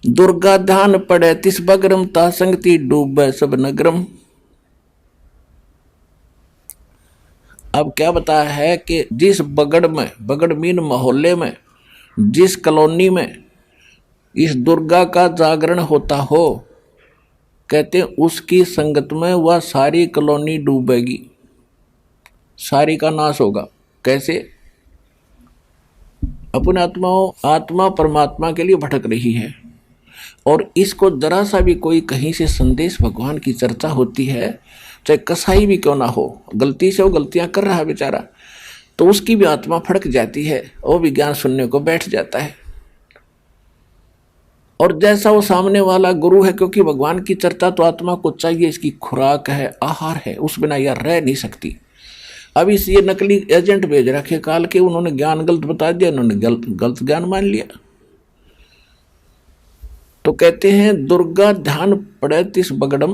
दुर्गा ध्यान पड़े तिस बगरम ता संगति डूबे सब नगरम। अब क्या बताया है कि जिस बगड़ में, बगड़ मीन मोहल्ले में, जिस कॉलोनी में इस दुर्गा का जागरण होता हो, कहते उसकी संगत में वह सारी कॉलोनी डूबेगी, सारी का नाश होगा। कैसे? अपने आत्मा परमात्मा के लिए भटक रही है और इसको जरा सा भी कोई कहीं से संदेश भगवान की चर्चा होती है, चाहे कसाई भी क्यों ना हो, गलती से वो गलतियां कर रहा है बेचारा, तो उसकी भी आत्मा फड़क जाती है, वो भी ज्ञान सुनने को बैठ जाता है। और जैसा वो सामने वाला गुरु है, क्योंकि भगवान की चर्चा तो आत्मा को चाहिए, इसकी खुराक है, आहार है, उस बिना यह रह नहीं सकती। अब इस ये नकली एजेंट भेज रखे काल के, उन्होंने ज्ञान गलत बता दिया, उन्होंने गलत ज्ञान मान लिया। तो कहते हैं दुर्गा ध्यान पड़े तिस बगड़म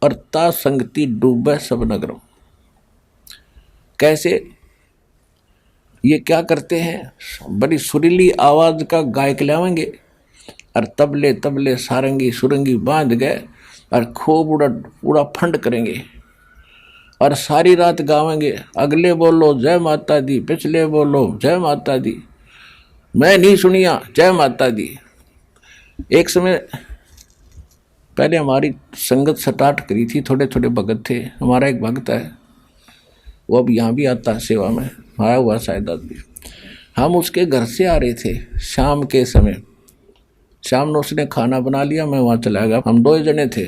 और ता संगति डूबे सब नगरम। कैसे? ये क्या करते हैं, बड़ी सुरीली आवाज का गायक लावेंगे और तबले तबले सारंगी सुरंगी बांध गए और खूब पूरा फंड करेंगे और सारी रात गावेंगे, अगले बोलो जय माता दी, पिछले बोलो जय माता दी, मैं नहीं सुनिया जय माता दी। एक समय पहले हमारी संगत स्टार्ट करी थी, थोड़े थोड़े भगत थे। हमारा एक भगत है, वो अब यहाँ भी आता है सेवा में, आया हुआ शायद आज भी। हम उसके घर से आ रहे थे शाम के समय, शाम में उसने खाना बना लिया, मैं वहाँ चला गया, हम 2 जने थे।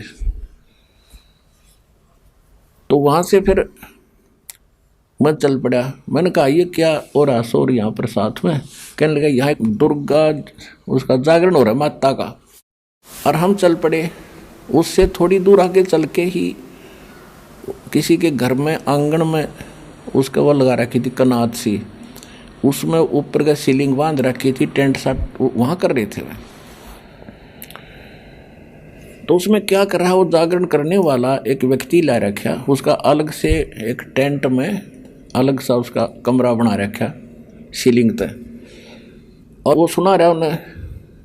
तो वहाँ से फिर मैं चल पड़ा, मैंने कहा ये क्या हो रहा शोर यहाँ पर साथ में? कहने लगा यहाँ एक दुर्गा, उसका जागरण हो रहा है माता का। और हम चल पड़े, उससे थोड़ी दूर आगे चल के ही किसी के घर में आंगन में उसका वो लगा रखी थी कनात सी, उसमें ऊपर का सीलिंग बांध रखी थी, टेंट सा वहाँ कर रहे थे। तो उसमें क्या कर रहा, वो जागरण करने वाला एक व्यक्ति ला रखा, उसका अलग से एक टेंट में अलग सा उसका कमरा बना रखा सीलिंग तक, और वो सुना रहा उन्हें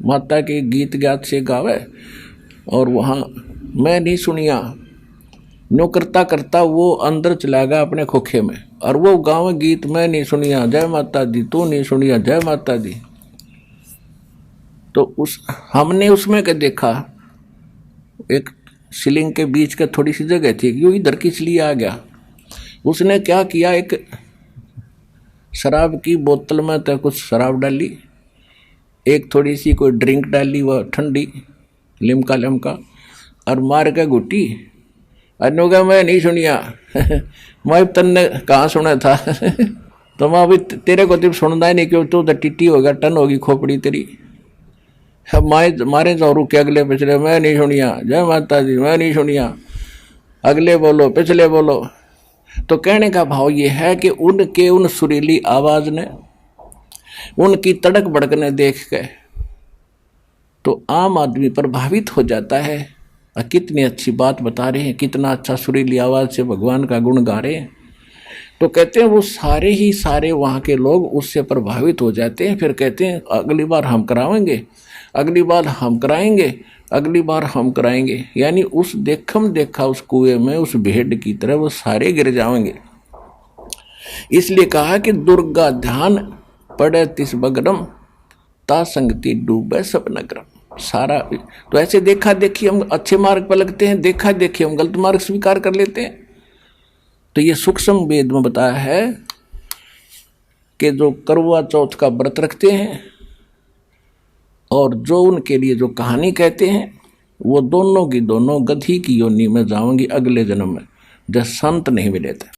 माता के गीत गात से गावे। और वहाँ मैं नहीं सुनिया नो करता करता वो अंदर चला गया अपने खोखे में, और वो गाँव गीत मैं नहीं सुनिया जय माता दी, तू नहीं सुनिया जय माता दी। तो हमने उसमें क्या देखा, एक सीलिंग के बीच का थोड़ी सी जगह थी, यूँ इधर किस लिए आ गया। उसने क्या किया, एक शराब की बोतल में तो कुछ शराब डाली, एक थोड़ी सी कोई ड्रिंक डाली, वह ठंडी लिमका और मार के घुटी। अनोगा मैं नहीं सुनिया मैं तन्ने कहाँ सुना था तो मैं अभी तेरे को तिप सुनता ही नहीं, क्यों तू तो टिट्टी होगा, टन होगी खोपड़ी तेरी। मारे जाओ रुके अगले पिछले, मैं नहीं सुनिया जय माता दी, मैं नहीं सुनिया, अगले बोलो पिछले बोलो। तो कहने का भाव ये है कि उनके उन सुरीली आवाज ने, उनकी तड़क भड़कने देख के तो आम आदमी प्रभावित हो जाता है। कितनी अच्छी बात बता रहे हैं, कितना अच्छा सुरीली आवाज से भगवान का गुण गा रहे हैं। तो कहते हैं वो सारे ही सारे वहाँ के लोग उससे प्रभावित हो जाते हैं। फिर कहते हैं अगली बार हम कराएंगे, अगली बार हम कराएंगे, अगली बार हम कराएंगे। यानी उस देखम देखा उस कुएं में उस भेड़ की तरह वो सारे गिर जाएंगे। इसलिए कहा कि दुर्गा ध्यान पड़े तिस बगरम ता संगति डूबे सब नगरम। सारा तो ऐसे देखा देखी हम अच्छे मार्ग पर लगते हैं, देखा देखी हम गलत मार्ग स्वीकार कर लेते हैं। तो ये सूक्ष्म वेद में बताया है कि जो करवा चौथ का व्रत रखते हैं और जो उनके लिए जो कहानी कहते हैं, वो दोनों की दोनों गधी की योनि में जाओगी अगले जन्म में, जब संत नहीं मिले थे।